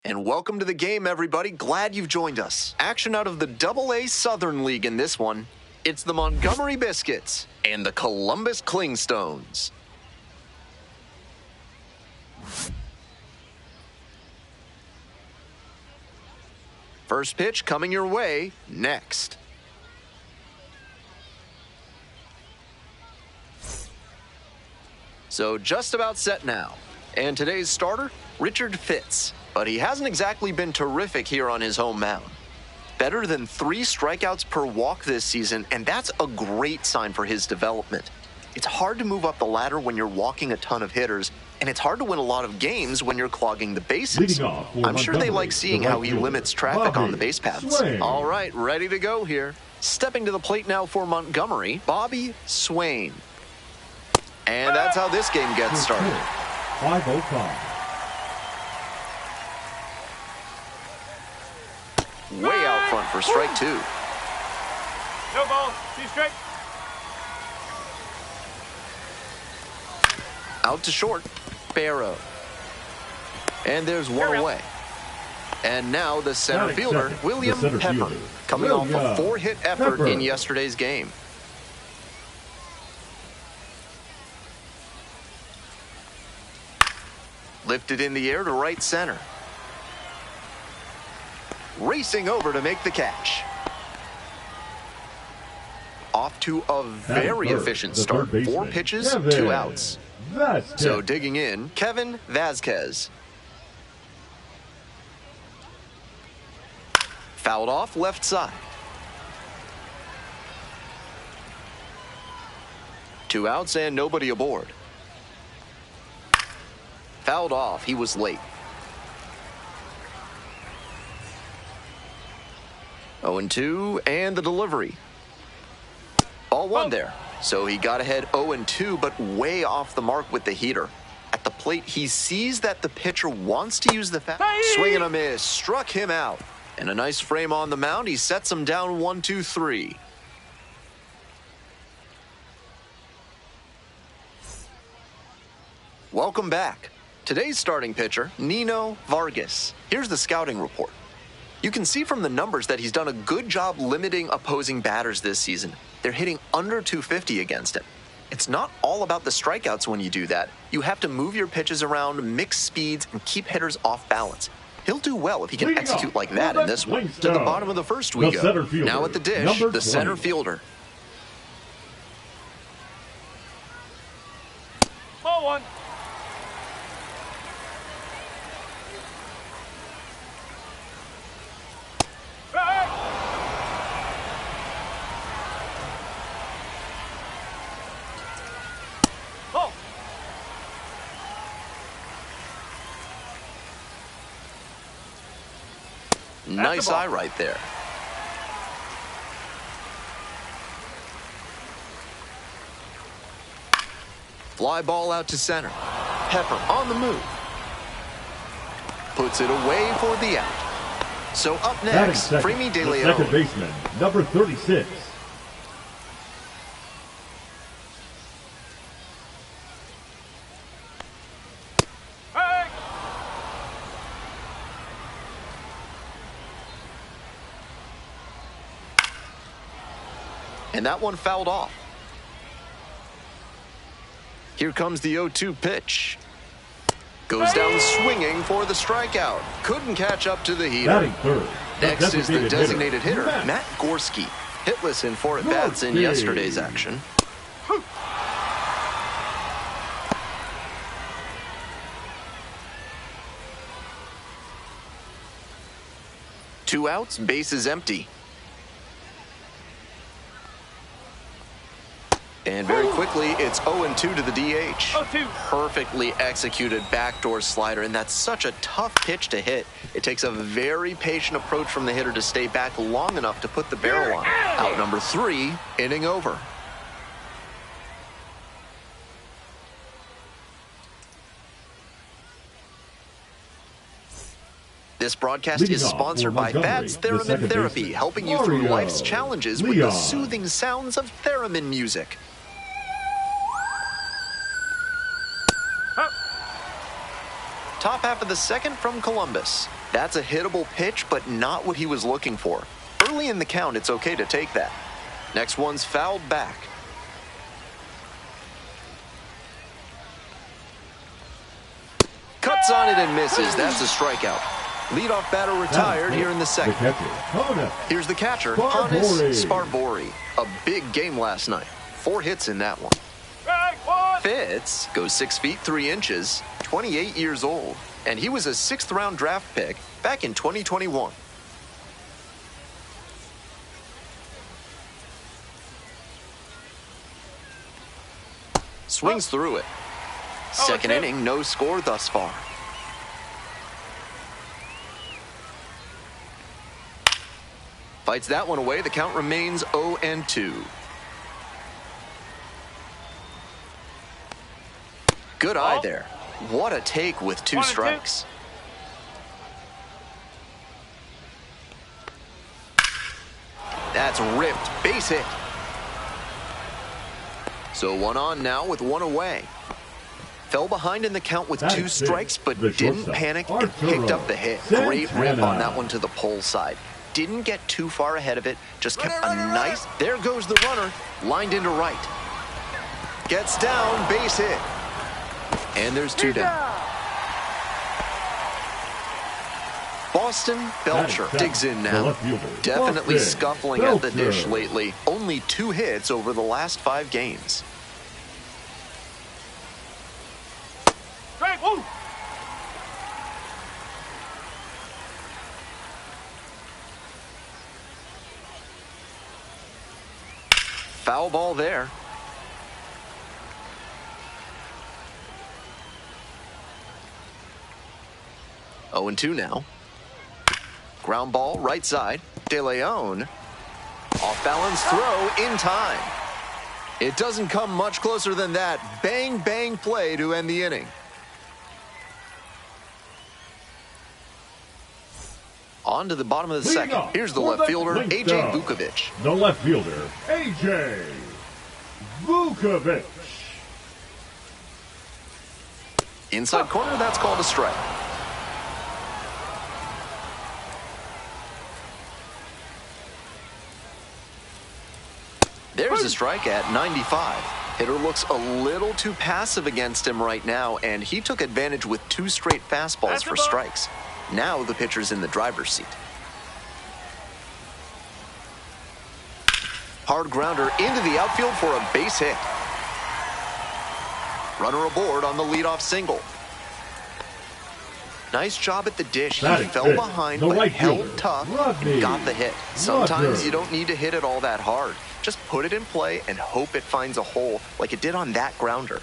And welcome to the game, everybody. Glad you've joined us. Action out of the AA Southern League in this one. It's the Montgomery Biscuits and the Columbus Clingstones. First pitch coming your way next. So just about set now. And today's starter, Richard Fitz. But he hasn't exactly been terrific here on his home mound. Better than 3 strikeouts per walk this season, and that's a great sign for his development. It's hard to move up the ladder when you're walking a ton of hitters, and it's hard to win a lot of games when you're clogging the bases. I'm sure they like seeing how he limits traffic on the base paths. All right, ready to go here. Stepping to the plate now for Montgomery, Bobby Swain. And that's how this game gets started. 5:05. Way out front for strike 2. No ball, 2 strike. Out to short, Barrow. And there's one away. And now the center fielder, William Pepper, coming off a 4-hit effort in yesterday's game. Lifted in the air to right center. Racing over to make the catch. Off to a very efficient start. 4 pitches, 2 outs. So digging in, Kevin Vasquez. Fouled off left side. 2 outs and nobody aboard. Fouled off, he was late. 0-2, and the delivery. Ball 1 there. So he got ahead 0-2, but way off the mark with the heater. At the plate, he sees that the pitcher wants to use the swing and a miss. Struck him out. And a nice frame on the mound. He sets him down 1-2-3. Welcome back. Today's starting pitcher, Nino Vargas. Here's the scouting report. You can see from the numbers that he's done a good job limiting opposing batters this season. They're hitting under 250 against him. It's not all about the strikeouts when you do that. You have to move your pitches around, mix speeds, and keep hitters off balance. He'll do well if he can execute like that in this one. To the bottom of the first we go. Now at the dish, the center fielder. Ball 1. Nice eye right there. Fly ball out to center. Pepper on the move. Puts it away for the out. So up next, Fremy De Leon. Second baseman, number 36. And that one fouled off. Here comes the 0-2 pitch. Goes down swinging for the strikeout. Couldn't catch up to the heater. Next is the designated hitter, Matt Gorski. Hitless in 4 at-bats in yesterday's action. Two outs, bases empty. And very quickly, it's 0-2 to the DH. Perfectly executed backdoor slider, and that's such a tough pitch to hit. It takes a very patient approach from the hitter to stay back long enough to put the barrel on. Out number 3, inning over. This broadcast is sponsored by Bad's Theremin Therapy, helping you through life's challenges with the soothing sounds of theremin music. Top half top of the second from Columbus. That's a hittable pitch, but not what he was looking for. Early in the count, it's okay to take that. Next one's fouled back. Cuts on it and misses. That's a strikeout. Leadoff batter retired here in the second. Here's the catcher, Hannes Sparbori. A big game last night. 4 hits in that one. Fitz goes 6 feet 3 inches, 28 years old, and he was a 6th-round draft pick back in 2021. Swings through it. Second inning, no score thus far. Fights that one away. The count remains 0-2. Good eye there. What a take with 2 strikes. That's ripped. Base hit. So 1 on now with 1 away. Fell behind in the count with 2 strikes, but didn't panic and picked up the hit. Great rip on that one to the pole side. Didn't get too far ahead of it, just kept a nice... There goes the runner, lined into right. Gets down, base hit. And there's 2 down. Boston Belcher digs in now. Definitely scuffling at the dish lately. Only 2 hits over the last 5 games. Foul ball there. Oh, 0-2 now. Ground ball, right side. De Leon. Off balance throw in time. It doesn't come much closer than that. Bang, bang play to end the inning. On to the bottom of the second. Here's the left fielder, A.J. Vukovic. The left fielder, A.J. Vukovic. Inside corner, that's called a strike. There's a strike at 95. Hitter looks a little too passive against him right now, and he took advantage with 2 straight fastballs for strikes. Now the pitcher's in the driver's seat. Hard grounder into the outfield for a base hit. Runner aboard on the leadoff single. Nice job at the dish. He fell behind, but held tough and got the hit. Sometimes you don't need to hit it all that hard. Just put it in play and hope it finds a hole like it did on that grounder.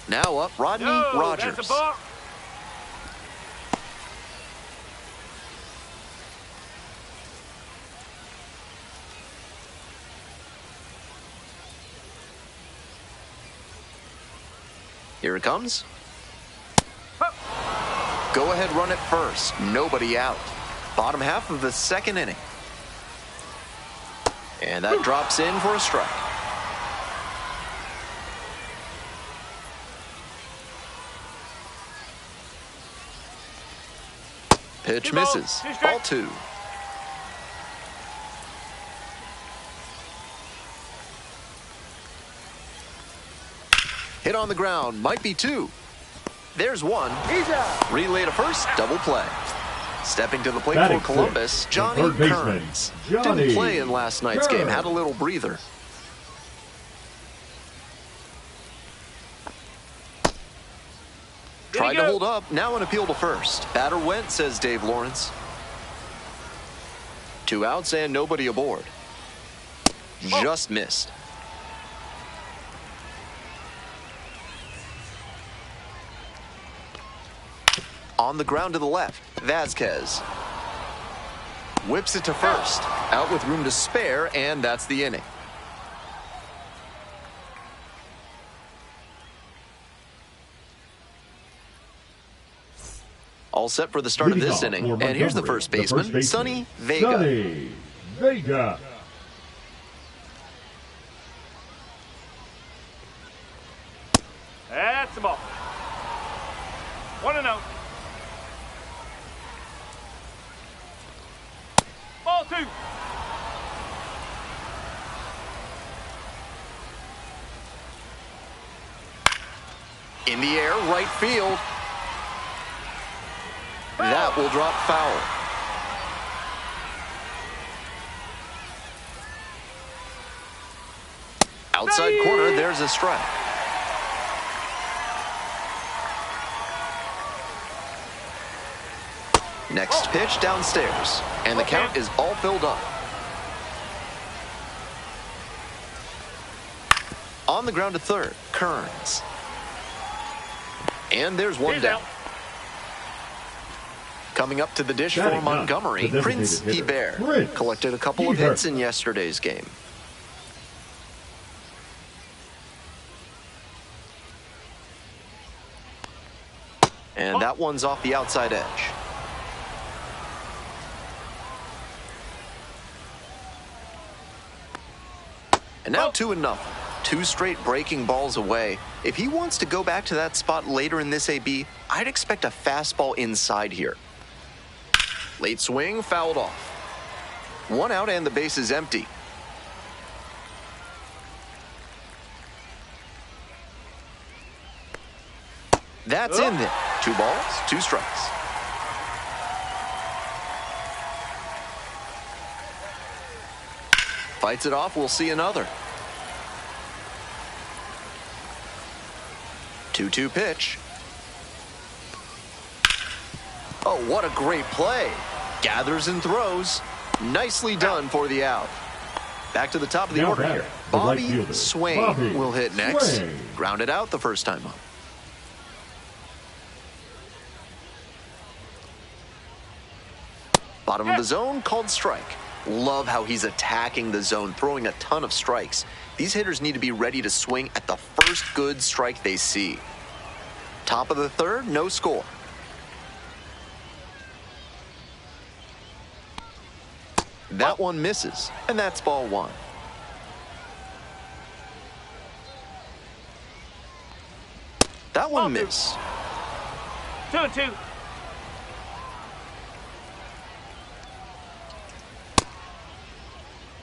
Now up, Rodney Rogers. Here it comes. Go ahead, run it first. Nobody out. Bottom half of the second inning. And that drops in for a strike. Pitch misses. Ball 2. Hit on the ground. Might be 2. There's 1. Relay to first. Double play. Stepping to the plate for Columbus, Johnny Kearns. Didn't play in last night's game. Had a little breather. Tried to hold up. Now an appeal to first. Batter went, says Dave Lawrence. 2 outs and nobody aboard. Just missed. On the ground to the left, Vasquez. Whips it to first. Out with room to spare, and that's the inning. All set for the start of this inning. And here's the first baseman, Sonny Vega. Sonny Vega. That's the ball. 1-0. 2. In the air, right field. That will drop foul. Outside corner, there's a strike. Next pitch downstairs, and the count is all filled up. On the ground to third, Kearns. And there's one down. Coming up to the dish for Montgomery, Prince Hebert collected a couple of hits in yesterday's game. And that one's off the outside edge. And now 2-0. 2 straight breaking balls away. If he wants to go back to that spot later in this AB, I'd expect a fastball inside here. Late swing, fouled off. 1 out and the base is empty. That's in there. 2 balls, 2 strikes. Fights it off, we'll see another. 2-2 pitch. Oh, what a great play. Gathers and throws. Nicely done for the out. Back to the top of the order here. Bobby Swain will hit next. Grounded out the first time up. Bottom of the zone, called strike. Love how he's attacking the zone, throwing a ton of strikes. These hitters need to be ready to swing at the first good strike they see. Top of the third, no score. That one misses, and that's ball 1. That one missed. 2-2.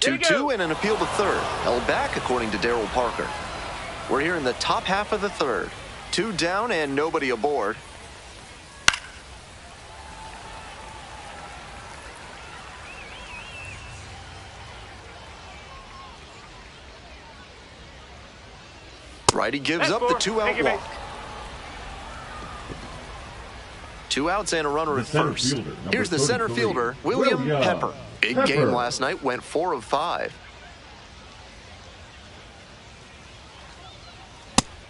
Two and an appeal to third. Held back, according to Darryl Parker. We're here in the top half of the third. 2 down and nobody aboard. Righty gives up the 2-out walk. 2 outs and a runner at first. Here's the center fielder, William Pepper. Big game last night, went 4 of 5.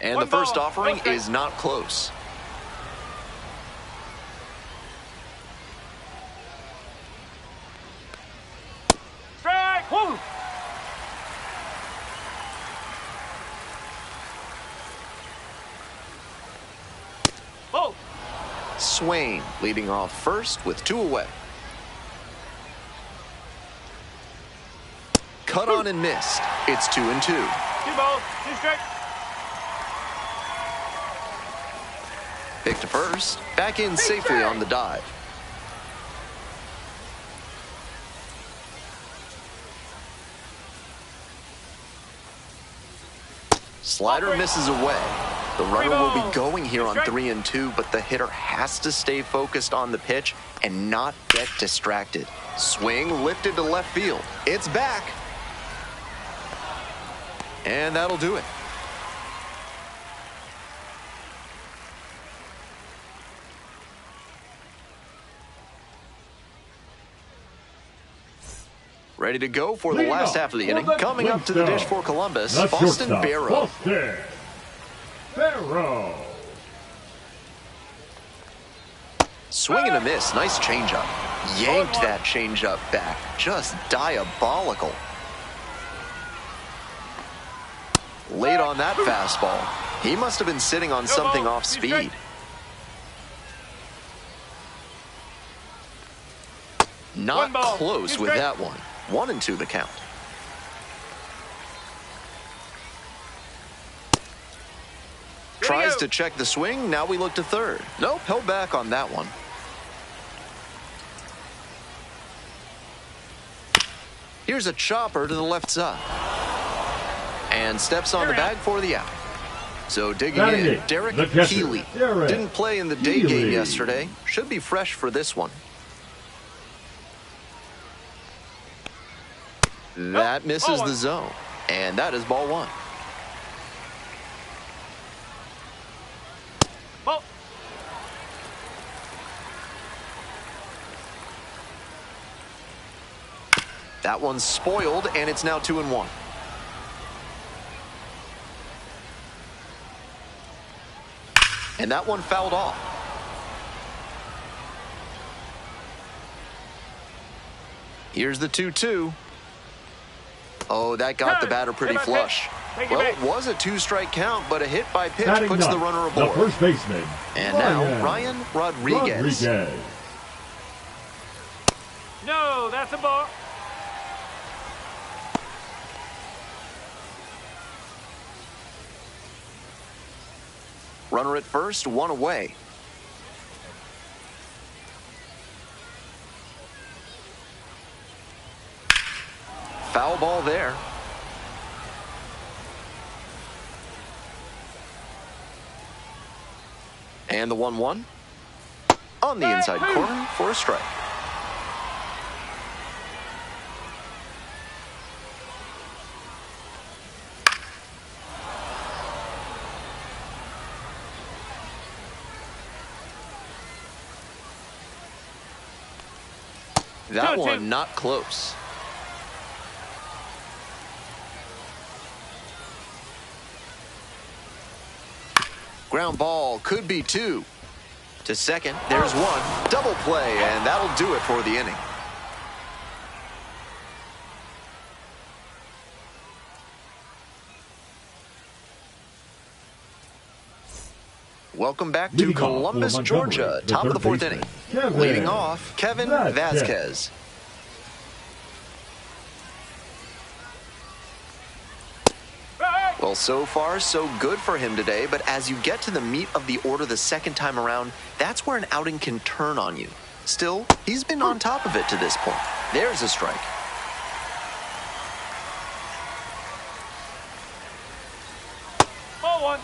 And the first offering is not close. Strike! Woo! Oh! Swain leading off first with 2 away. Cut on and missed. It's 2-2. 2 balls, 2 strikes. Pick to first. Back in safely on the dive. Slider misses away. The runner will be going here on 3-2, but the hitter has to stay focused on the pitch and not get distracted. Swing lifted to left field. It's back. And that'll do it. Ready to go for the last half of the inning. Coming up to the dish for Columbus, Boston Barrow. Swing and a miss. Nice changeup. Yanked that changeup back. Just diabolical. Late on that fastball. He must have been sitting on something off speed. Not close with that one. 1-2 the count. Tries to check the swing. Now we look to third. Nope, held back on that one. Here's a chopper to the left side. And steps on the bag for the out. So digging in, Derek Keeley. Didn't play in the day game yesterday. Should be fresh for this one. That misses the zone. And that is ball one. Ball. That one's spoiled, and it's now 2-1. And that one fouled off. Here's the 2-2. Oh, that got the batter pretty flush. Well, it was a 2-strike count, but a hit by pitch puts the runner aboard. The first baseman. And now Ryan Rodriguez. No, that's a ball. Runner at first, one away. Foul ball there. And the 1-1 on the inside corner for a strike. That one not close. Ground ball could be two. To second, there's one. Double play, and that'll do it for the inning. Welcome back to Columbus, Georgia. Top of the fourth inning. Leading off, Kevin Vasquez. Well, so far, so good for him today, but as you get to the meat of the order the second time around, that's where an outing can turn on you. Still, he's been on top of it to this point. There's a strike. Ball one.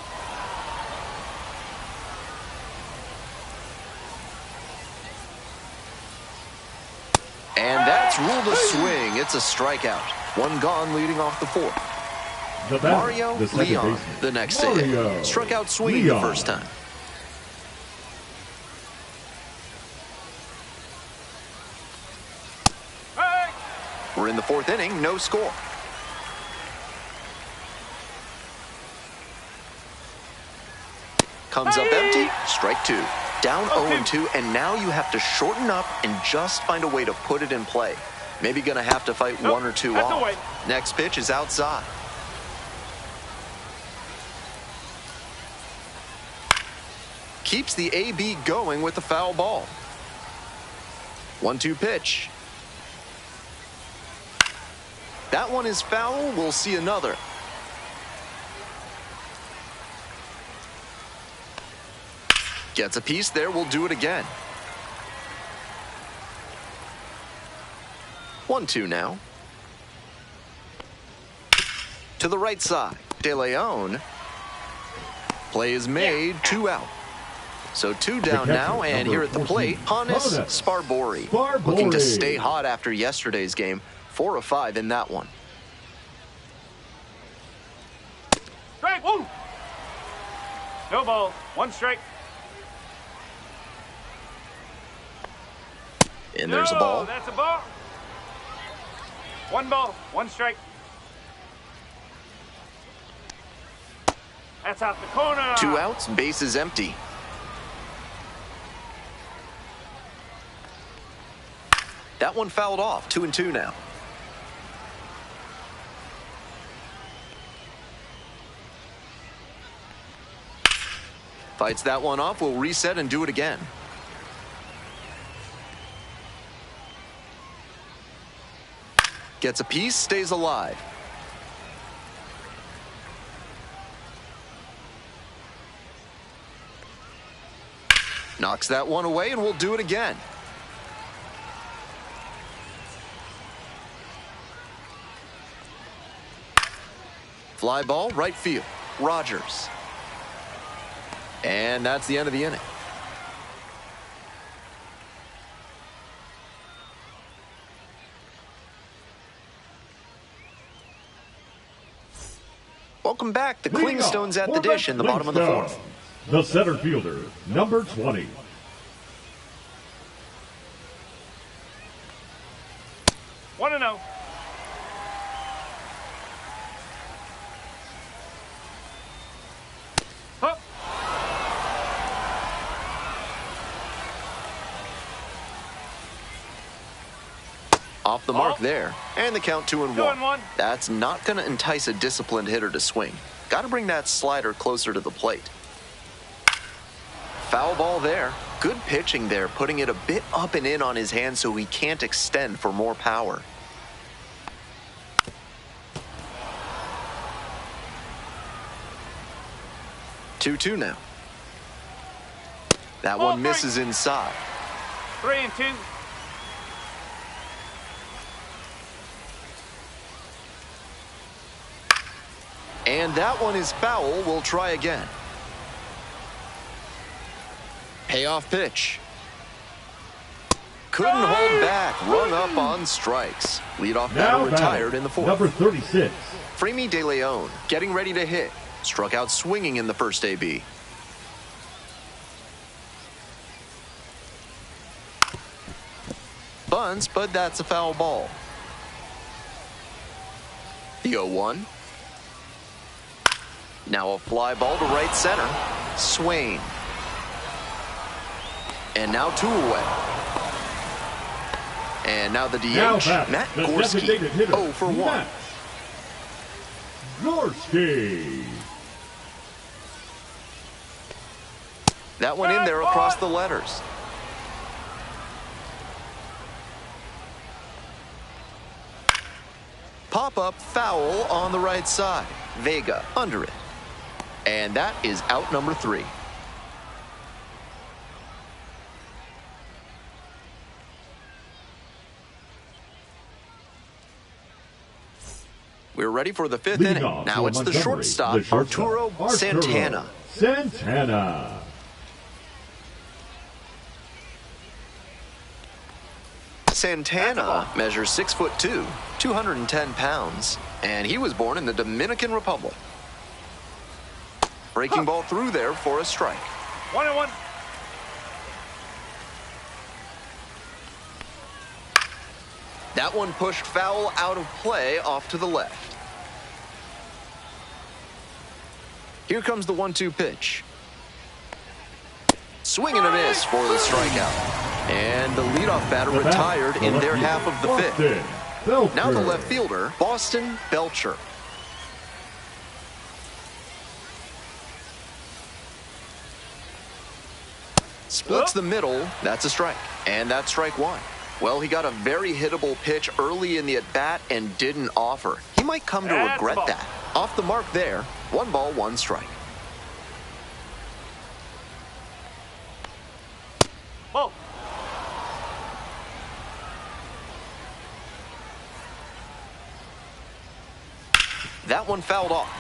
And that's ruled a swing. It's a strikeout. One gone leading off the fourth. Mario Leon, the next to hit. Struck out swinging the first time. We're in the fourth inning, no score. Comes up empty, strike two. Down 0-2, and now you have to shorten up and just find a way to put it in play. Maybe going to have to fight one or two off. Next pitch is outside. Keeps the AB going with the foul ball. 1-2 pitch. That one is foul. We'll see another. Gets a piece there. We'll do it again. 1-2 now. To the right side. De Leon. Play is made. 2 out. So 2 down now, and here at the plate, Hannes Sparbori. Looking to stay hot after yesterday's game. 4 of 5 in that one. Strike one. No ball. 1 strike. And there's a ball. That's a ball. 1 ball. 1 strike. That's out the corner. 2 outs, base is empty. That one fouled off. 2-2 now. Fights that one off. We'll reset and do it again. Gets a piece, stays alive. Knocks that one away, and we'll do it again. Fly ball, right field, Rogers. And that's the end of the inning. Welcome back. The Clingstones at the dish in the bottom of the fourth. The center fielder, number 20. One and oh. Huh. Off the mark there, and the count 2-1. 2-1. That's not going to entice a disciplined hitter to swing. Got to bring that slider closer to the plate. Foul ball there. Good pitching there, putting it a bit up and in on his hand so he can't extend for more power. Two now. That one misses inside. 3-2. And that one is foul. We'll try again. Payoff pitch. Couldn't hold back. Rung up on strikes. Leadoff batter retired in the fourth. Number 36. Framey De Leon getting ready to hit. Struck out swinging in the first AB. Bunts, but that's a foul ball. The 0-1. Now a fly ball to right center. Swain. And now 2 away. And now the DH, Matt Gorski, 0 for 1. Gorski. That one in there across the letters. Pop-up foul on the right side. Vega under it. And that is out number 3. We're ready for the 5th inning. Now it's the shortstop, Arturo Santana. Santana measures 6'2", 210 pounds, and he was born in the Dominican Republic. Breaking ball through there for a strike. 1-1. That one pushed foul out of play off to the left. Here comes the 1-2 pitch. Swing and a miss for the strikeout. And the leadoff batter retired in their half of the 5th. Now the left fielder, Boston Belcher. Splits the middle. That's a strike. And that's strike 1. Well, he got a very hittable pitch early in the at-bat and didn't offer. He might come to regret that. Off the mark there. 1 ball, 1 strike. Whoa. That one fouled off.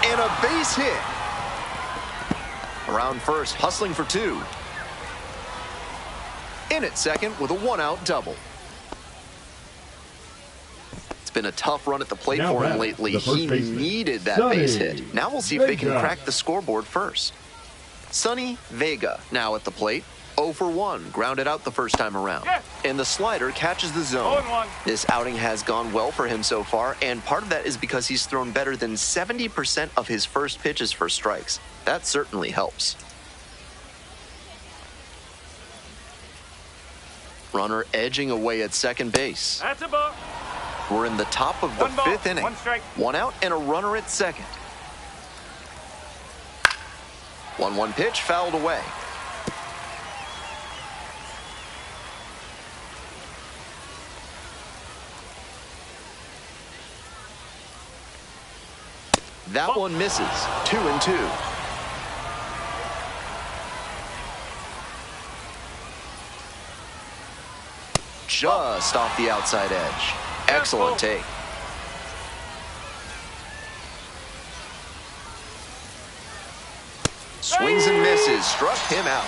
And a base hit. Around first, hustling for 2. In at second with a 1-out double. It's been a tough run at the plate for him lately. He needed that base hit. Now we'll see if they can crack the scoreboard first. Sonny Vega now at the plate. 0 for 1, grounded out the first time around. And the slider catches the zone. 0-1. This outing has gone well for him so far, and part of that is because he's thrown better than 70% of his first pitches for strikes. That certainly helps. Runner edging away at second base. That's a ball. We're in the top of the 5th inning. 1 strike. 1 out and a runner at second. 1-1 pitch fouled away. That one misses. 2-2. just off the outside edge. Excellent take. Swings and misses, struck him out.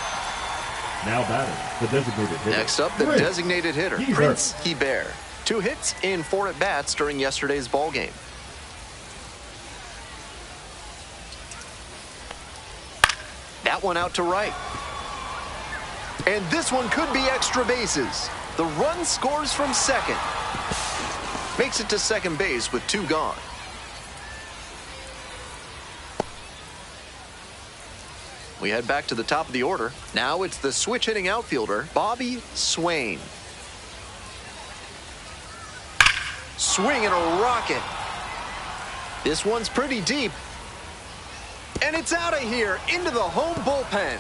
Now batting, the designated hitter. Next up, the designated hitter, Prince Hebert. 2 hits in 4 at-bats during yesterday's ball game. That one out to right. And this one could be extra bases. The run scores from second. Makes it to second base with 2 gone. We head back to the top of the order. Now it's the switch-hitting outfielder, Bobby Swain. Swing and a rocket. This one's pretty deep. And it's out of here into the home bullpen.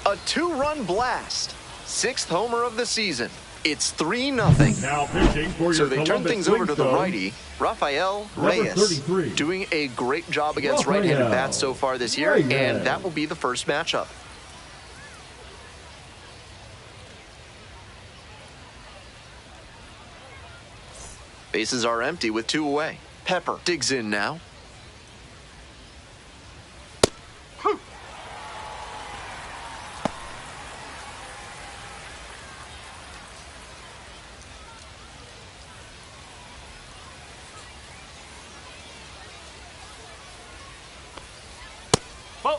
A 2-run blast. 6th homer of the season. It's 3-0. Now pitching for So your they turn Columbus things over to the Clingstones, righty, Rafael number Reyes, 33. doing a great job against Rafael right-handed bats so far this year, Reyes. and that will be the first matchup. Bases are empty with 2 away. Pepper digs in now. Ball.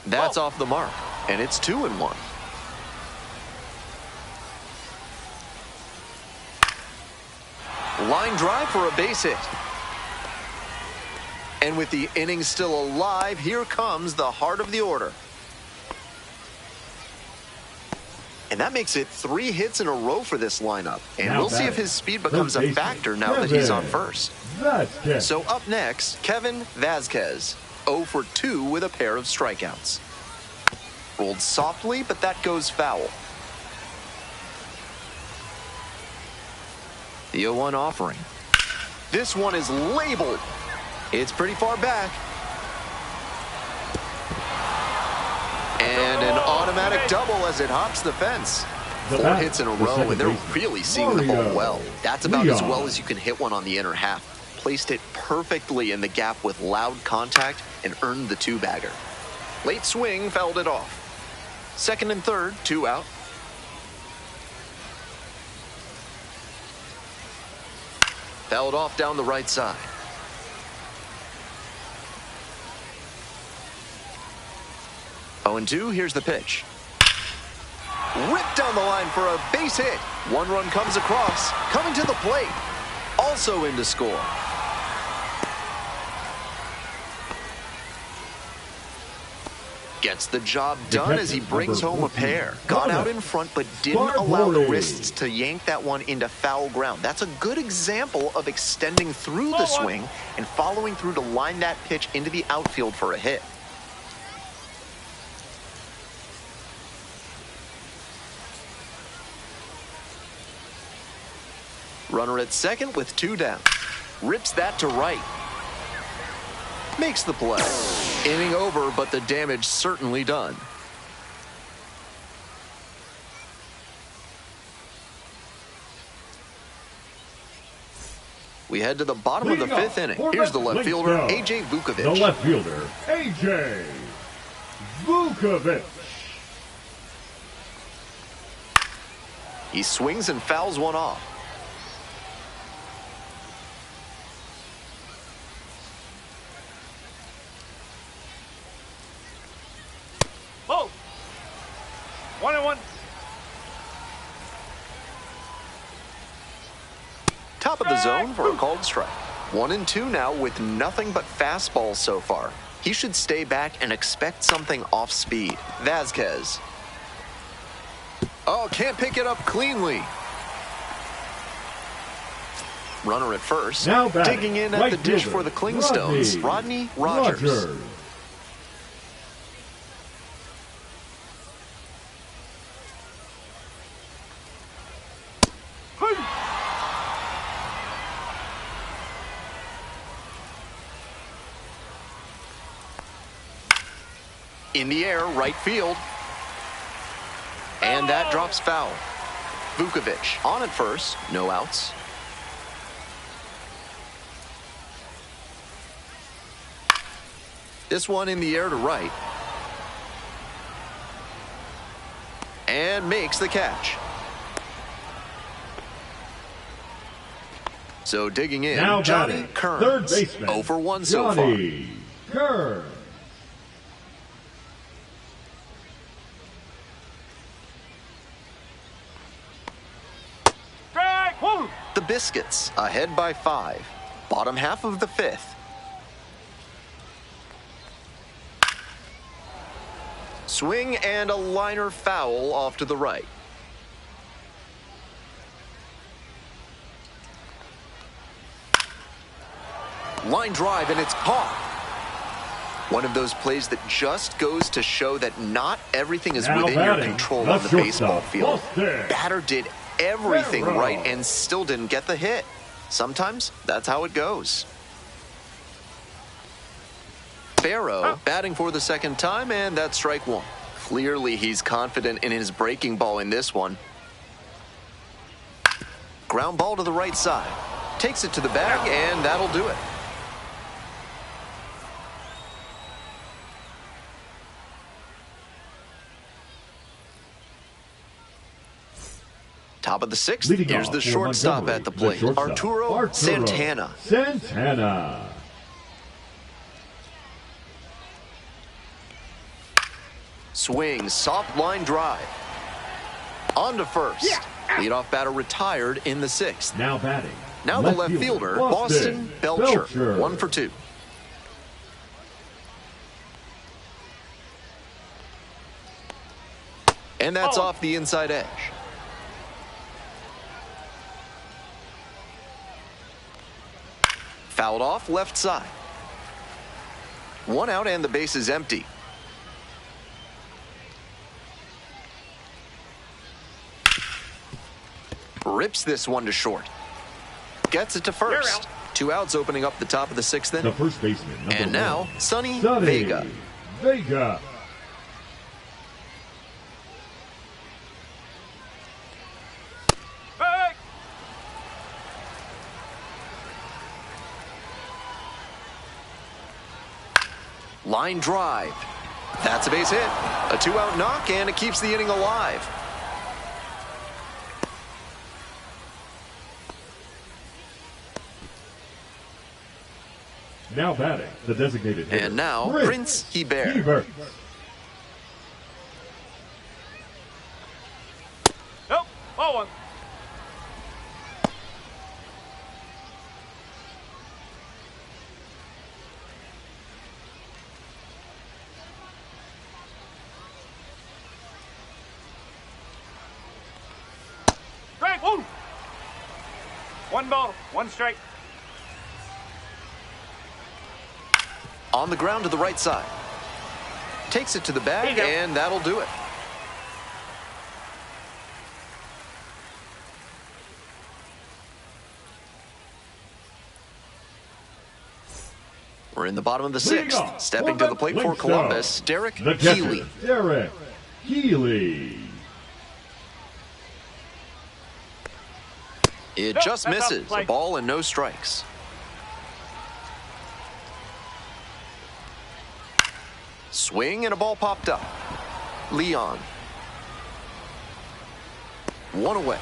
That's off the mark, and it's 2-1. Line drive for a base hit. And with the inning still alive, here comes the heart of the order. And that makes it 3 hits in a row for this lineup. And Now we'll see if batting, his speed becomes a baseman, factor now that he's on Kevin first. Vasquez. So up next, Kevin Vasquez, 0 for 2 with a pair of strikeouts. Rolled softly, but that goes foul. The 0-1 offering. This one is labeled. It's pretty far back. And an automatic double as it hops the fence. The 4 bat, hits in a the row, second and they're baseman, really seeing the ball Mario well. That's about as Leon. well as you can hit one on the inner half. Placed it perfectly in the gap with loud contact and earned the 2-bagger. Late swing fouled it off. Second and third, 2 out. Fouled off down the right side. Oh, and 2, here's the pitch. Ripped down the line for a base hit. 1 run comes across, coming to the plate. Also in to score. Gets the job done as he brings home a pair. Got out in front, but didn't allow the wrists to yank that one into foul ground. That's a good example of extending through the swing and following through to line that pitch into the outfield for a hit. Runner at second with 2 down. Rips that to right. Makes the play. Inning over, but the damage certainly done. We head to the bottom of the 5th inning. Here's the left fielder, A.J. The Vukovic. left fielder, A.J. Vukovic. He swings and fouls one off. Ball. 1-1. Top of the zone for a called strike. 1-2 now with nothing but fastballs so far. He should stay back and expect something off speed. Vasquez. Oh, can't pick it up cleanly. Runner at first. Now batting, Digging in at right the dish fielder, for the Clingstones. Rodney Rogers. In the air, right field. And that drops foul. Vukovic on at first, no outs. This one in the air to right. And makes the catch. So digging in, Now Johnny batting, Kearns. third baseman, 0 for 1 so far. Johnny Kearns. Strike! Woo! The Biscuits ahead by 5. Bottom half of the 5th. Swing and a liner foul off to the right. Line drive, and it's caught. One of those plays that just goes to show that not everything is Now within your batting, control the on the baseball shortstop, field. Boston. Batter did everything Farrow. right and still didn't get the hit. Sometimes that's how it goes. Farrow batting for the second time, and that's strike 1. Clearly, he's confident in his breaking ball in this one. Ground ball to the right side. Takes it to the bag, and that'll do it. Top of the 6th, Leading here's off the for shortstop Montgomery, at the plate. shortstop, Arturo Santana. Santana. Swing, soft line drive. On to first. Leadoff batter retired in the 6th. Now batting. Now the left fielder, Boston Belcher. 1 for 2. And that's off the inside edge. Fouled off left side. 1 out and the base is empty. Rips this one to short. Gets it to first. 2 outs opening up the top of the 6th The inning. first baseman, number And now, 1, Sonny Sonny Vega. Vega. Hey! Line drive. That's a base hit. A 2-out knock, and it keeps the inning alive. Now batting, the designated hitter. And now, Prince Hebert. Hebert. Nope. Oh, one. Strike! Woo! 1 ball, 1 strike. On the ground to the right side. Takes it to the bag, There you go. and that'll do it. We're in the bottom of the Leading 6th. off Stepping for to the plate for Clingstones, Columbus, Derek the catcher, Healy. Derek Healy. It Nope, just that's off the misses. A plate. ball and no strikes. Swing and a ball popped up. Leon. 1 away.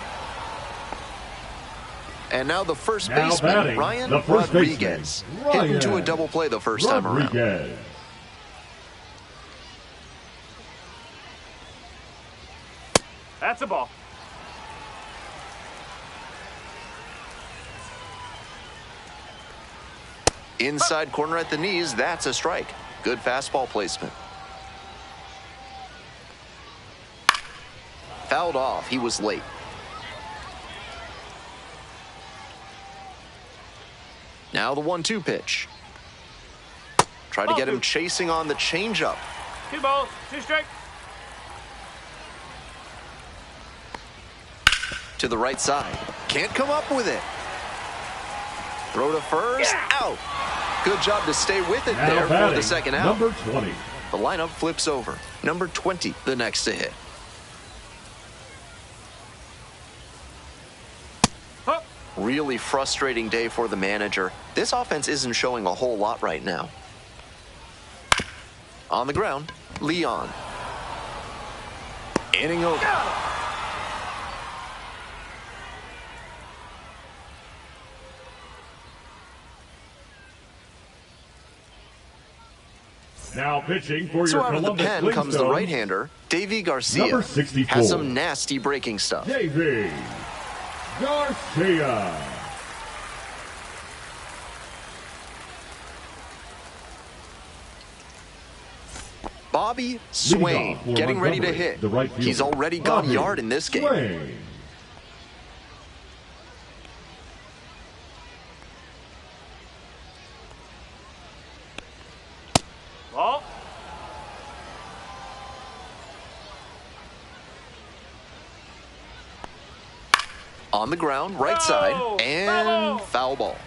And now the first Now baseman, batting, Ryan the first Rodriguez. baseman, Hit into a Ryan double play the first time around. Rodriguez. That's a ball. Inside corner at the knees, that's a strike. Good fastball placement. Fouled off, he was late. Now the 1-2 pitch. Try to get him chasing on the changeup. 2 balls, 2 strike. To the right side. Can't come up with it. Throw to first, out. Good job to stay with it Now there for batting, the second out. number 20, The lineup flips over. Number 20, the next to hit. Huh. Really frustrating day for the manager. This offense isn't showing a whole lot right now. On the ground, Leon. Inning over. Now pitching for So your out of the Columbus pen comes the Clingstones, right-hander, Davy Garcia. Number 64. Has some nasty breaking stuff. Davy Garcia. Bobby Swain Leading off for getting ready to Montgomery, hit. the right fielder. He's already gone Bobby yard in this game. Swain. Ball. On the ground, right side, and foul ball.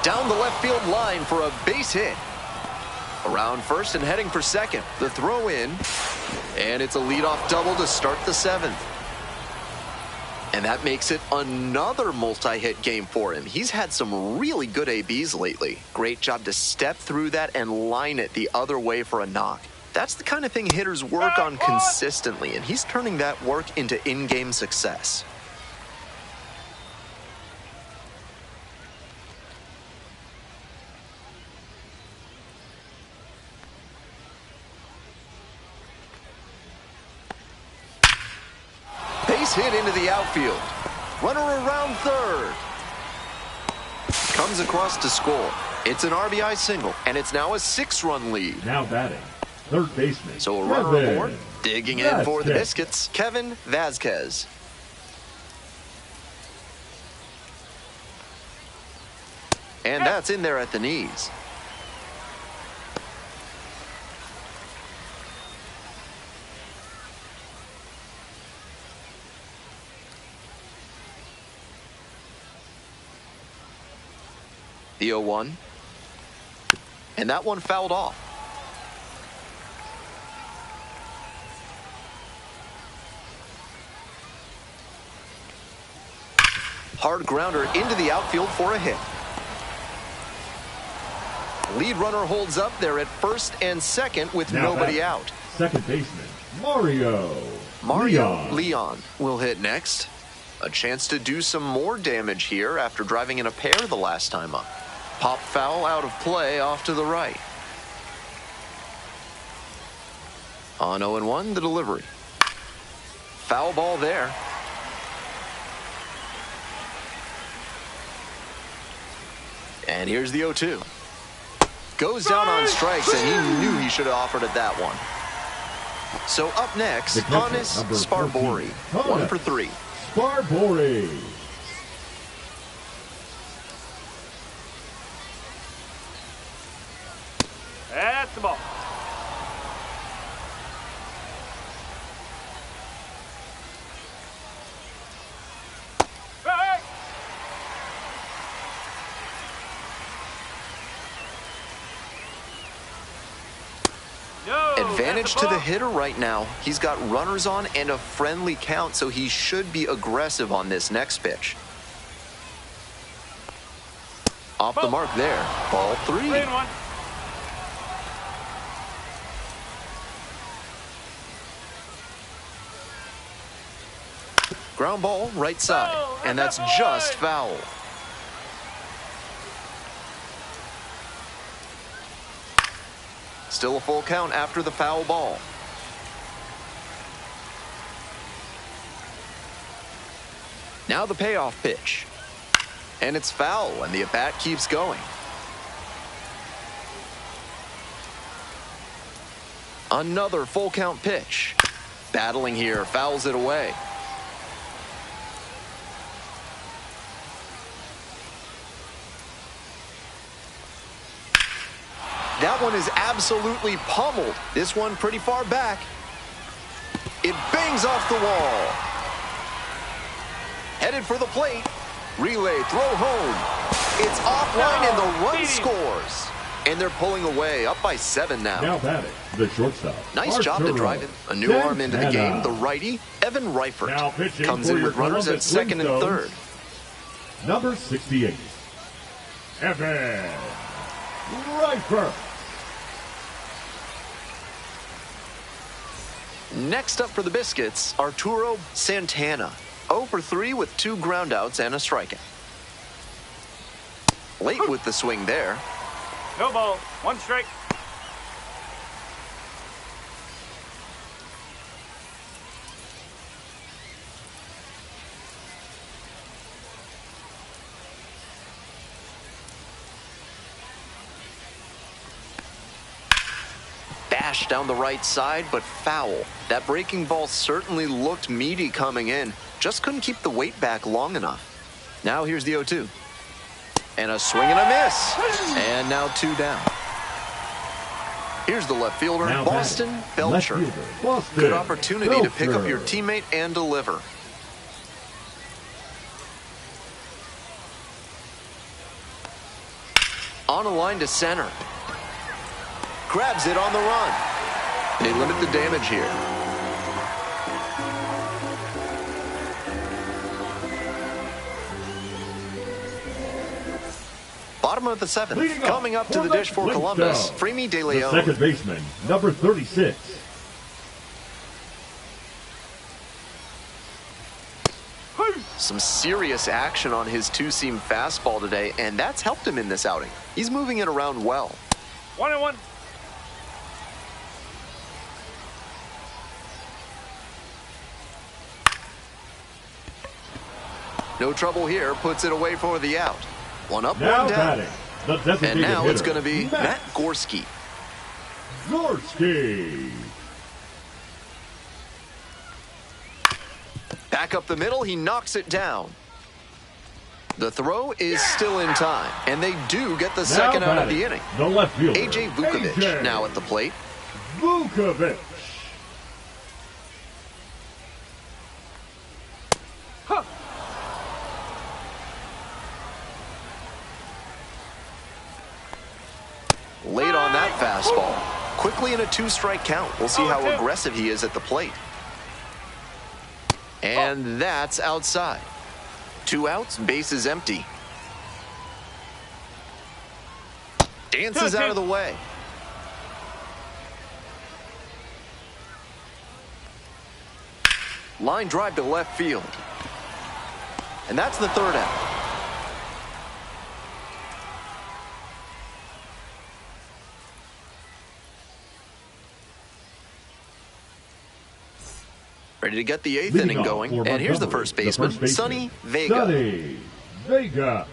Down the left field line for a base hit. Around first and heading for second. The throw in, and it's a leadoff double to start the seventh. And that makes it another multi-hit game for him. He's had some really good ABs lately. Great job to step through that and line it the other way for a knock. That's the kind of thing hitters work on consistently, and he's turning that work into in-game success. Base hit into the outfield. Runner around third. Comes across to score. It's an RBI single, and it's now a 6-run lead. Now batting, third baseman. So a runner Kevin aboard, digging in for the Vasquez. Biscuits, Kevin Vasquez. And that's in there at the knees. The 0-1. And that one fouled off. Hard grounder into the outfield for a hit. Lead runner holds up there at first and second with Now nobody batting, out. second baseman, Mario Leon will hit next. A chance to do some more damage here after driving in a pair the last time up. Pop foul out of play off to the right. On 0-1, the delivery. Foul ball there. And here's the 0-2. Goes down on strikes, and he knew he should have offered it that one. So up next, The catcher, Hannes number Sparbori. 14, 1 for 3. Sparbori. That's the ball. Hey! No, Advantage that's to a the ball. hitter right now. He's got runners on and a friendly count, so he should be aggressive on this next pitch. Off the mark there. Ball 3. 3-1. Ground ball, right side. Oh, And that's that's just boy. foul. Still a full count after the foul ball. Now the payoff pitch. And it's foul, and the at-bat keeps going. Another full count pitch. Battling here, fouls it away. That one is absolutely pummeled. This one pretty far back. It bangs off the wall. Headed for the plate. Relay, throw home. It's offline and the run scores. And they're pulling away, up by 7 now. Now batting, the shortstop. Nice job to drive in. A new arm into the game. The righty, Evan Reifert, comes in with runners at second and third. Number 68, Evan Reifert. Next up for the Biscuits, Arturo Santana. 0 for 3 with 2 groundouts and a strikeout. Late with the swing there. No ball. 1 strike. Bash down the right side, but foul. That breaking ball certainly looked meaty coming in. Just couldn't keep the weight back long enough. Now here's the 0-2. And a swing and a miss. And now 2 down. Here's the left fielder, now Boston Belcher. Good opportunity to pick up your teammate and deliver. On a line to center. Grabs it on the run. They limit the damage here. Bottom of the 7th. Coming up to the dish for Columbus, Freemy De Leon. The second baseman, number 36. Some serious action on his two-seam fastball today, and that's helped him in this outing. He's moving it around well. 1-1. No trouble here, puts it away for the out. 1 up, 1 Now down. batting, And now it's going to be Matt Gorski. Gorski. Back up the middle, he knocks it down. The throw is still in time, and they do get the second out of the inning. The left fielder, A.J. Vukovic now at the plate. Vukovic. Late on that fastball. Quickly in a 2-strike count. We'll see how aggressive he is at the plate. And that's outside. 2 outs, bases empty. Dances out of the way. Line drive to left field. And that's the 3rd out. Ready to get the 8th inning going. And here's the first baseman, Sonny Vega. Sonny Vega.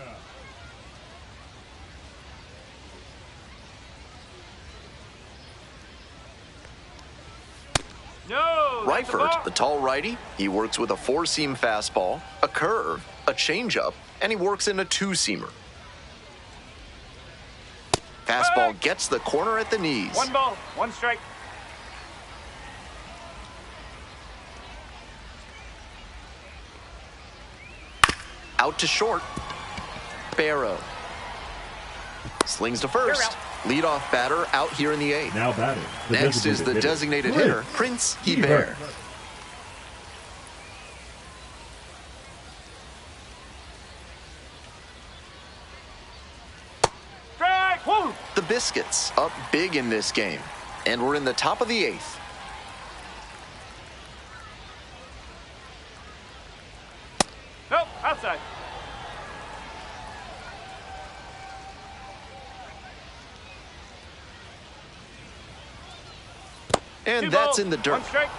No. Reifert, the tall righty, he works with a 4-seam fastball, a curve, a changeup, and he works in a 2-seamer. Fastball gets the corner at the knees. 1 ball. 1 strike. Out to short. Barrow. Slings to first. Leadoff batter out here in the 8th. Now batting. Next is the designated hitter, Prince Hebert. Strike. Whoa. The Biscuits up big in this game. And we're in the top of the 8th. Nope. Outside. And 2 that's balls, in the dirt. 1 strike.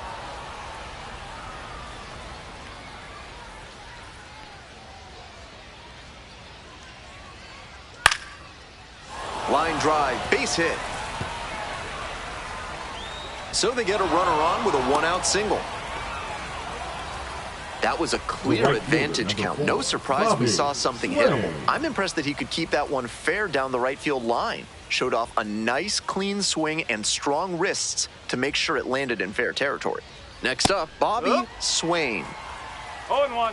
Line drive, base hit. So they get a runner on with a 1-out single. That was a clear advantage count. No surprise we saw something hittable. I'm impressed that he could keep that one fair down the right field line. Showed off a nice clean swing and strong wrists to make sure it landed in fair territory. Next up, Bobby Swain. 0-1.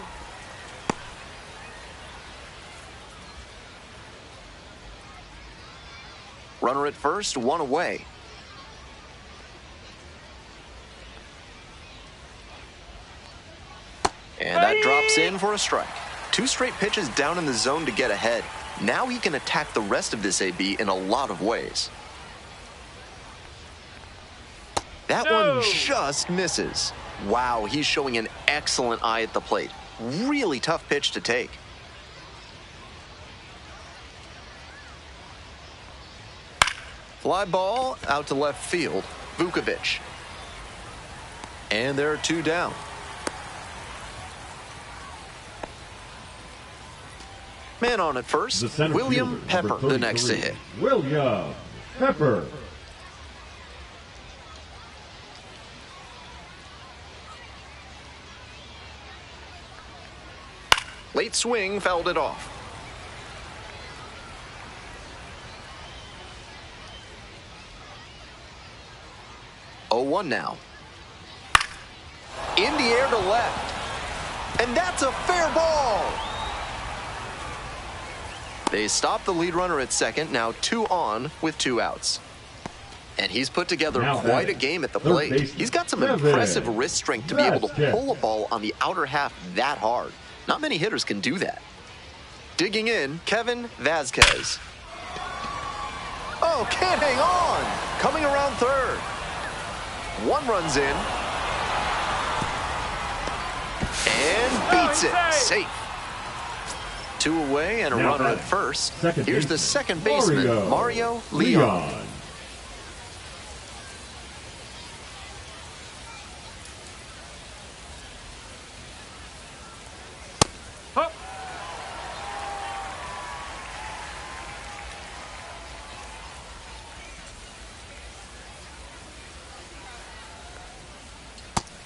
Runner at first, one away. And that drops in for a strike. 2 straight pitches down in the zone to get ahead. Now he can attack the rest of this AB in a lot of ways. That one just misses. Wow, he's showing an excellent eye at the plate. Really tough pitch to take. Fly ball out to left field. Vukovic. And there are 2 down. Man on at first, William Pepper, the next to hit. William Pepper. Late swing fouled it off. Oh, 1 now. In the air to left. And that's a fair ball. They stop the lead runner at second, now 2 on with 2 outs. And he's put together quite a game at the plate. He's got some impressive wrist strength to be able to pull a ball on the outer half that hard. Not many hitters can do that. Digging in, Kevin Vasquez. Oh, can't hang on. Coming around third. 1 runs in. And beats it. Safe. 2 away and a runner at first. Here's the second baseman, Mario Leon.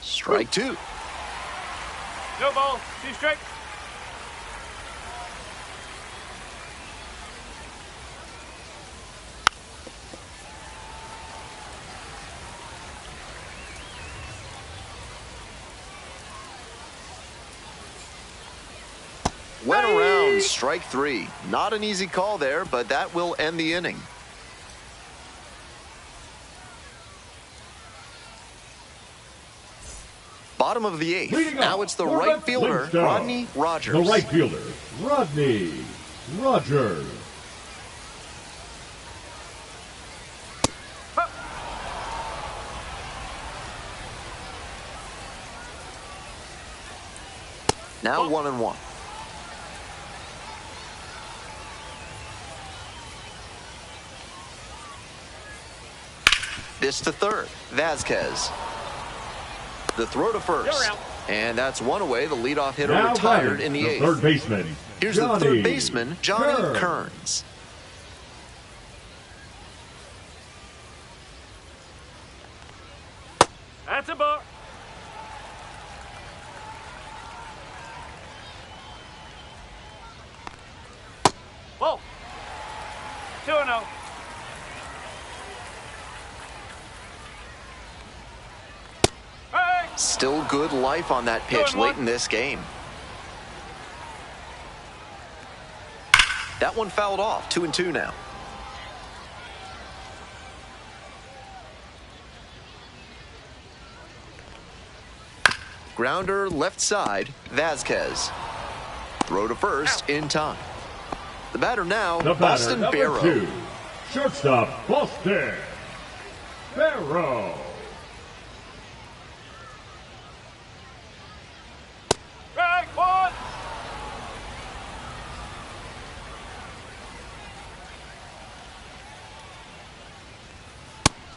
Strike 2. No ball. 2 strikes. Went around, strike 3. Not an easy call there, but that will end the inning. Bottom of the 8th. Now it's the right fielder, Rodney Rogers. The right fielder, Rodney Rogers. Now 1-1. This to third, Vasquez. The throw to first. And that's 1 away. The leadoff hitter now retired in the 8th. Third baseman. Here's the third baseman, Johnny Kearns. That's a ball. Whoa. 2-0. Still good life on that pitch late in this game. That one fouled off. 2-2 now. Grounder left side, Vasquez. Throw to first in time. The batter now, Boston Barrow. 2. Shortstop, Boston Barrow. Strike 1.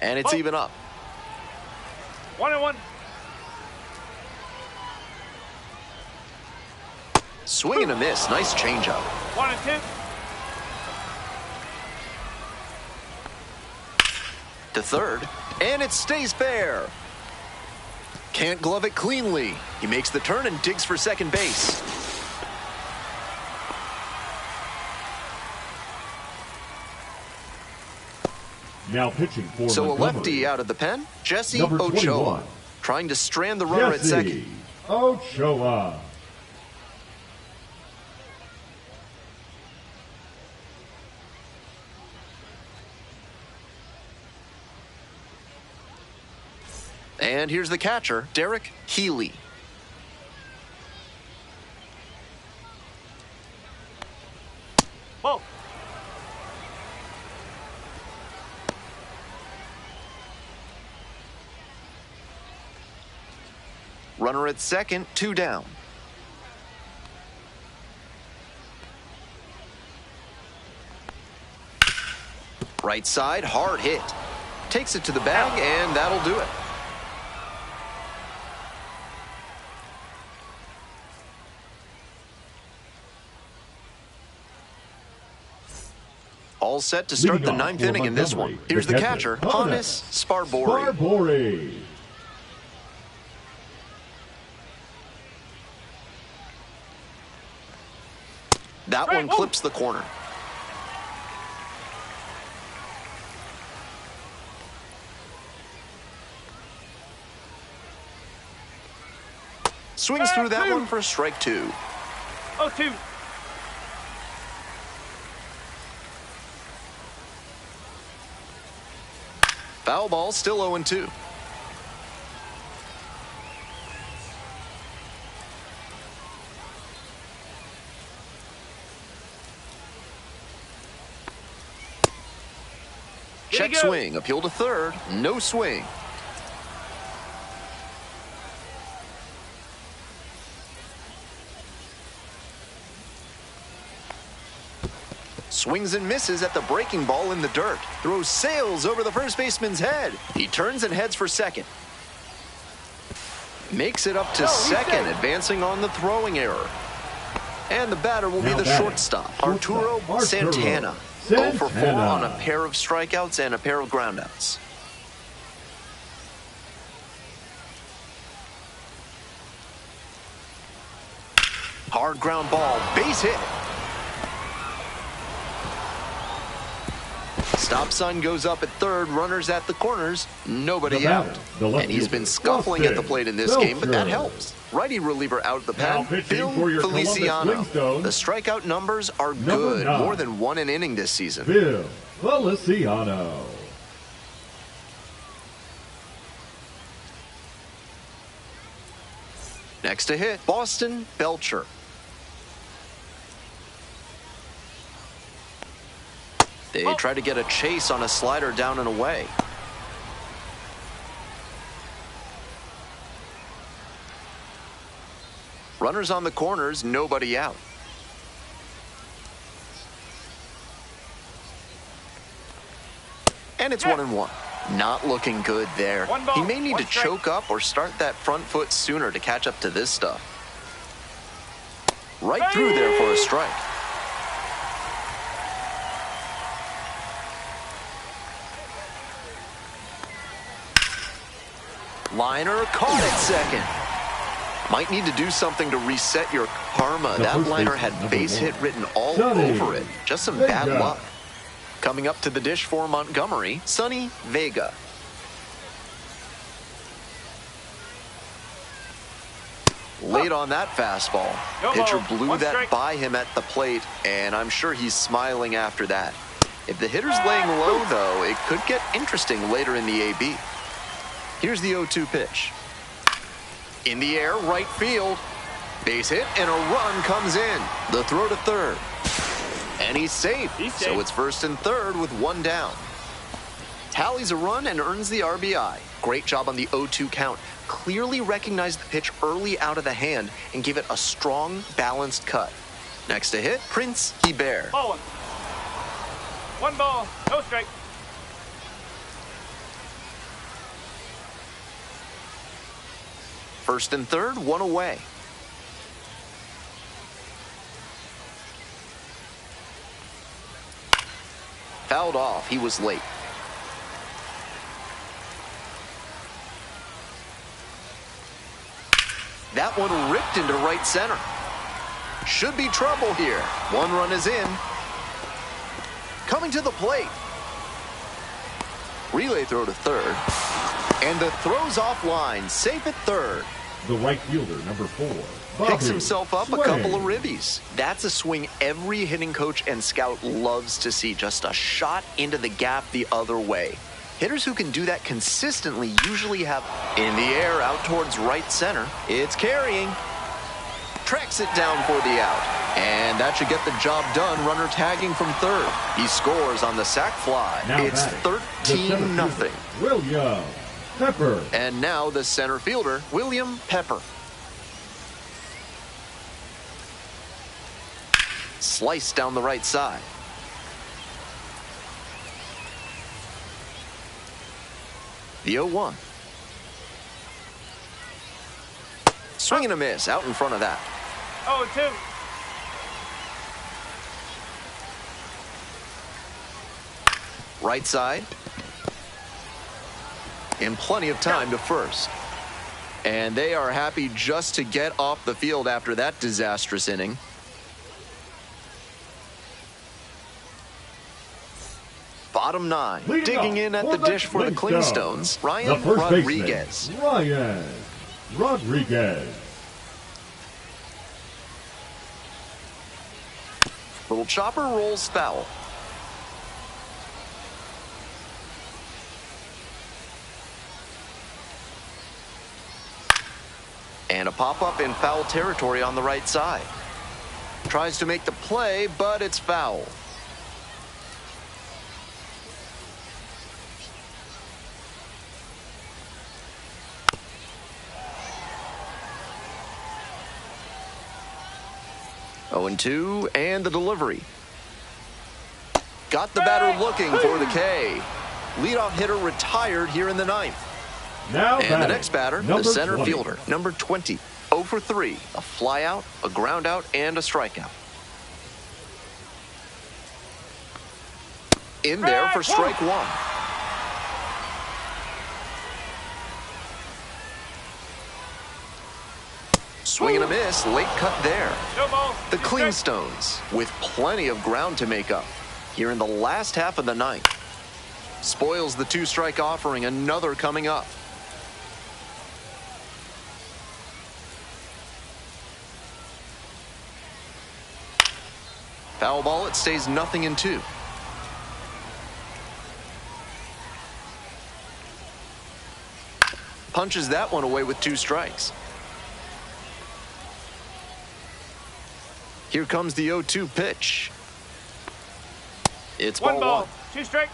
And it's even up. 1-1. Swing and a miss. Nice changeup. 1-2. To third, and it stays fair. Can't glove it cleanly. He makes the turn and digs for second base. Now pitching for So Montgomery. a lefty out of the pen, Jesse Number Ochoa, 21. trying to strand the runner at second. Jesse Ochoa. And here's the catcher, Derek Healy. Ball. Runner at second, 2 down. Right side, hard hit. Takes it to the bag, and that'll do it. All set to start the ninth inning in this one. Here's the catcher, Hannes Sparbori. That one clips the corner. Swings through that one for a strike 2. 0-2. Foul ball, still 0-2. Check swing, appeal to third, no swing. Swings and misses at the breaking ball in the dirt. Throws sails over the first baseman's head. He turns and heads for second. Makes it up to second, advancing on the throwing error. And the batter will be the shortstop, Arturo Santana. 0 for 4 on a pair of strikeouts and a pair of groundouts. Hard ground ball, base hit. Stop sign goes up at third, runners at the corners, nobody out. And he's been scuffling at the plate in this game, but that helps. Righty reliever out of the pen, Bill Feliciano. The strikeout numbers are good, more than 1 an inning this season. Bill Feliciano. Next to hit, Boston Belcher. They try to get a chase on a slider down and away. Runners on the corners, nobody out. And it's 1-1. Not looking good there. He may need to choke up or start that front foot sooner to catch up to this stuff. Right through there for a strike. Liner caught at second. Might need to do something to reset your karma. That liner had base hit written all over it. Just some bad luck. Coming up to the dish for Montgomery, Sonny Vega. Late on that fastball. Pitcher blew that by him at the plate, and I'm sure he's smiling after that. If the hitter's laying low, though, it could get interesting later in the AB. Here's the 0-2 pitch. In the air, right field. Base hit, and a run comes in. The throw to third. And he's safe. So it's first and third with 1 down. Tallies a run and earns the RBI. Great job on the 0-2 count. Clearly recognized the pitch early out of the hand and gave it a strong, balanced cut. Next to hit, Prince Hebert. Ball 1. 1 ball, no strike. First and third, 1 away. Fouled off, he was late. That one ripped into right center. Should be trouble here. 1 run is in. Coming to the plate. Relay throw to third. And the throw's offline, safe at third. The right fielder, number 4. Picks himself up a couple of ribbies. That's a swing every hitting coach and scout loves to see. Just a shot into the gap the other way. Hitters who can do that consistently usually have in the air out towards right center. It's carrying. Tracks it down for the out. And that should get the job done. Runner tagging from third. He scores on the sac fly. Now It's 13-0. William Pepper. And now the center fielder, William Pepper. Sliced down the right side. The 0-1. Swing and a miss out in front of that. 0-2. Right side. And plenty of time to first. And they are happy just to get off the field after that disastrous inning. Bottom 9. Leading Digging up in at for the dish for the Clingstones, Clingstones, Ryan the first Rodriguez. baseman, Ryan Rodriguez. Little chopper rolls foul. And a pop-up in foul territory on the right side. Tries to make the play, but it's foul. Oh, 0-2, and the delivery. Got the batter looking for the K. Leadoff hitter retired here in the ninth. Now And the next batter, the number center 20. fielder, number 20. 0 for 3, a fly out, a ground out, and a strikeout. In there for strike one. Swing and a miss, late cut there. No ball. The 2 strikes. Clingstones with plenty of ground to make up here in the last half of the ninth. Spoils the 2-strike offering, another coming up. Foul ball, it stays 0-2. Punches that one away with 2 strikes. Here comes the 0-2 pitch. It's 1 ball ball. 1. 2 strikes.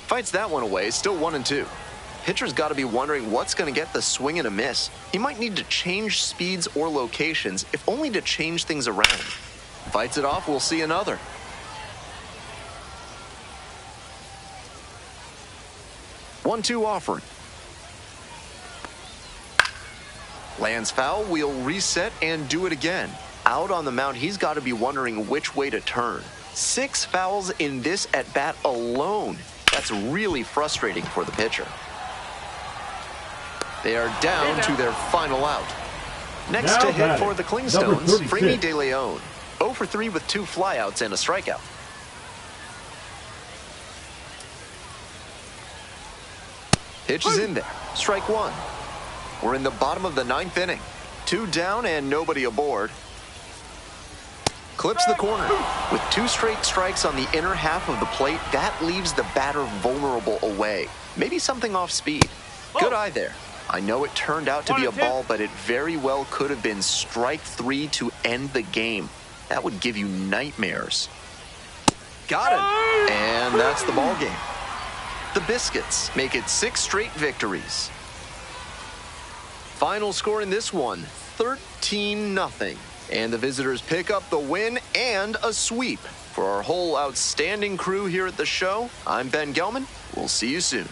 Fights that one away, still 1-2. Pitcher's got to be wondering what's going to get the swing and a miss. He might need to change speeds or locations, if only to change things around. Fights it off, we'll see another. One-two offering. Lands foul, we'll reset and do it again. Out on the mound, he's got to be wondering which way to turn. 6 fouls in this at-bat alone. That's really frustrating for the pitcher. They are down to their final out. Next Now to hit batting, for the number Clingstones, 36. Frankie De Leon. 0 for 3 with 2 flyouts and a strikeout. Pitch is in there. Strike 1. We're in the bottom of the 9th inning. 2 down and nobody aboard. Clips the corner. With 2 straight strikes on the inner half of the plate, that leaves the batter vulnerable away. Maybe something off speed. Good eye there. I know it turned out to be a 1-2. ball, but it very well could have been strike 3 to end the game. That would give you nightmares. Got it. And that's the ball game. The Biscuits make it 6 straight victories. Final score in this one, 13-0. And the visitors pick up the win and a sweep. For our whole outstanding crew here at the show, I'm Ben Gelman. We'll see you soon.